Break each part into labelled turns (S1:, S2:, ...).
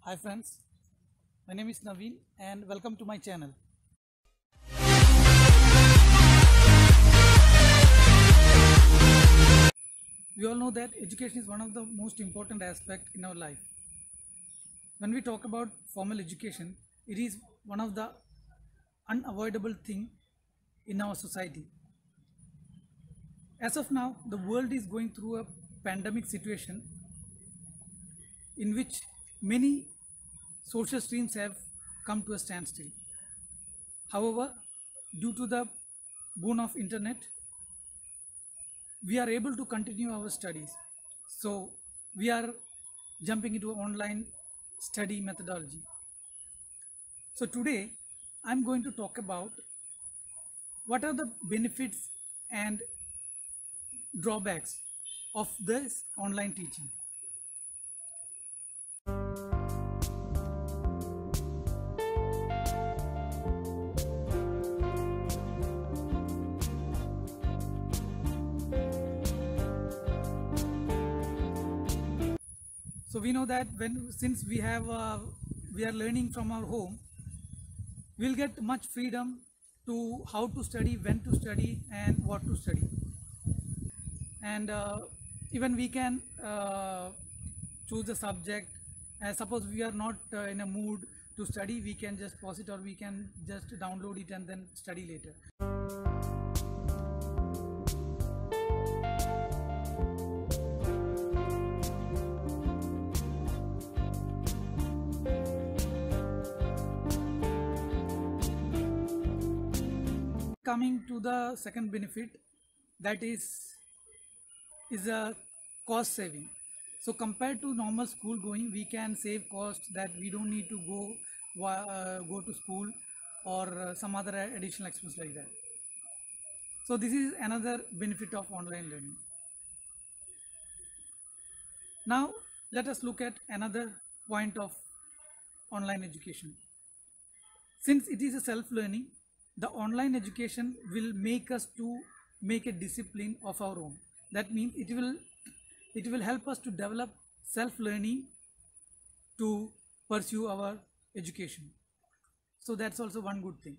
S1: Hi friends, my name is Naveen and welcome to my channel. We all know that education is one of the most important aspects in our life. When we talk about formal education, it is one of the unavoidable thing in our society. As of now, the world is going through a pandemic situation in which many social streams have come to a standstill. However, due to the boon of internet, we are able to continue our studies. So we are jumping into online study methodology. So today I'm going to talk about what are the benefits and drawbacks of this online teaching. So we know that since we are learning from our home, we'll get much freedom to how to study, when to study, and what to study. And even we can choose a subject. Suppose we are not in a mood to study, we can just pause it or we can just download it and then study later. Coming to the second benefit, that is a cost saving. So compared to normal school going, we can save cost that we don't need to go to school or some other additional expense like that. So this is another benefit of online learning. Now let us look at another point of online education. Since it is a self-learning, the online education will make us to make a discipline of our own. That means it will help us to develop self-learning to pursue our education. So that's also one good thing.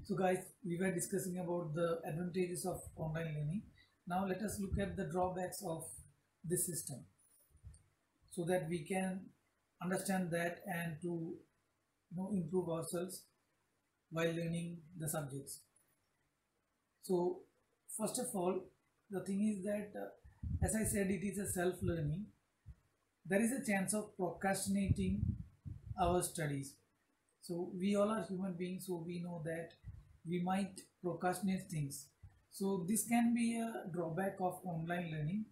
S1: So guys, we were discussing about the advantages of online learning. Now let us look at the drawbacks of this system so that we can understand that and to improve ourselves while learning the subjects. So first of all, the thing is that as I said, it is a self-learning. There is a chance of procrastinating our studies. So we all are human beings, so we know that we might procrastinate things. So this can be a drawback of online learning,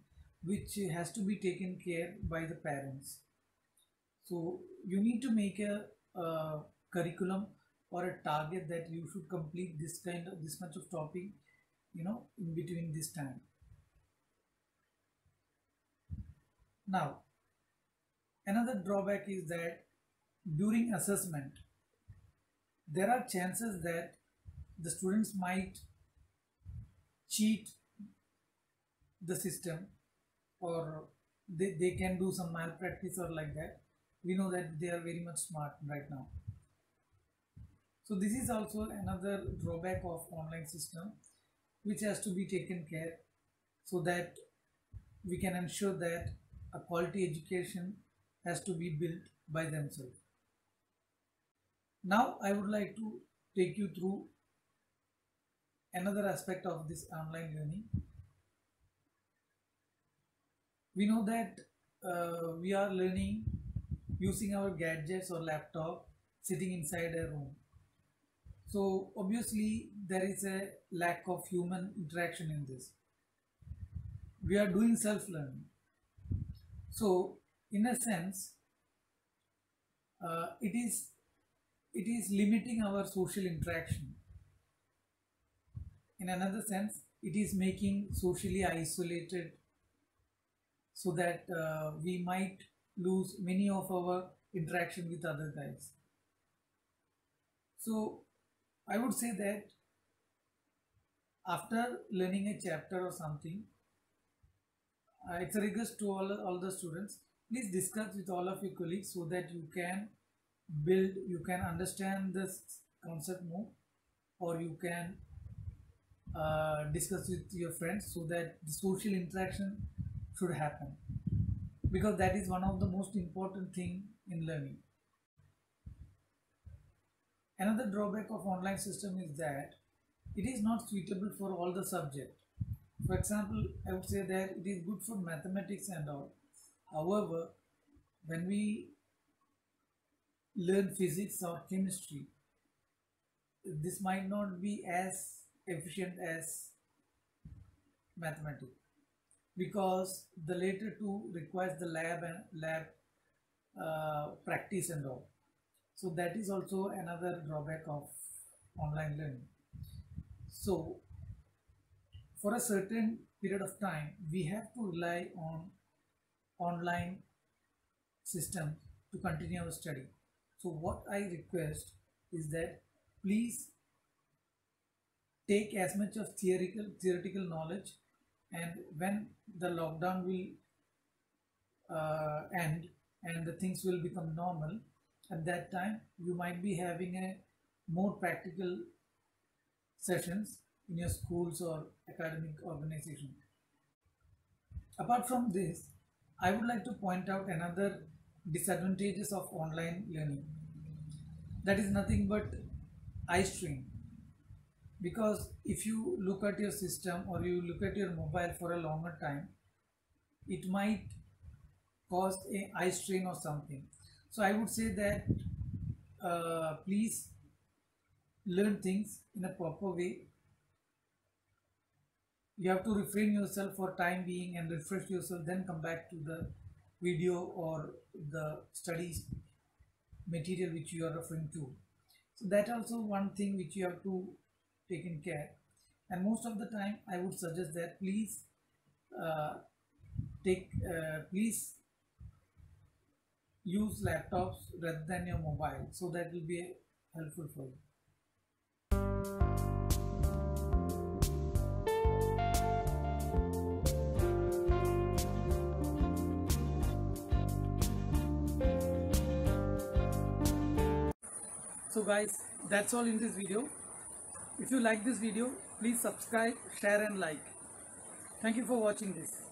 S1: which has to be taken care by the parents. So you need to make a curriculum or a target that you should complete this much of topic, in between this time. Now, another drawback is that during assessment, there are chances that the students might cheat the system, or they can do some malpractice or like that. We know that they are very much smart right now. So this is also another drawback of online system, which has to be taken care so that we can ensure that a quality education has to be built by themselves. Now I would like to take you through another aspect of this online learning. We know that we are learning using our gadgets or laptop sitting inside a room. So obviously there is a lack of human interaction in this. We are doing self-learning. So in a sense, it is limiting our social interaction. In another sense, it is making socially isolated, so that we might lose many of our interaction with other guys. So I would say that After learning a chapter or something, it's a request to all the students, please discuss with all of your colleagues so that you can understand this concept more, or you can discuss with your friends so that the social interaction should happen, because that is one of the most important thing in learning. Another drawback of online system is that it is not suitable for all the subject. For example, I would say that it is good for mathematics and all. However, when we learn physics or chemistry, this might not be as efficient as mathematics, because the later two requires the lab practice and all. So that is also another drawback of online learning. So for a certain period of time, we have to rely on online system to continue our study. So what I request is that please take as much of theoretical knowledge, and when the lockdown will end and the things will become normal, at that time you might be having a more practical sessions in your schools or academic organization. Apart from this, I would like to point out another disadvantages of online learning. That is nothing but eye strain. Because if you look at your system or you look at your mobile for a longer time, it might cause a eye strain or something. So I would say that please learn things in a proper way. You have to refrain yourself for time being and refresh yourself, then come back to the video or the studies material which you are referring to. So that also one thing which you have to take in care. And most of the time I would suggest that please please use laptops rather than your mobile, so that will be helpful for you. So guys, that's all in this video. If you like this video, please subscribe, share and like. Thank you for watching this.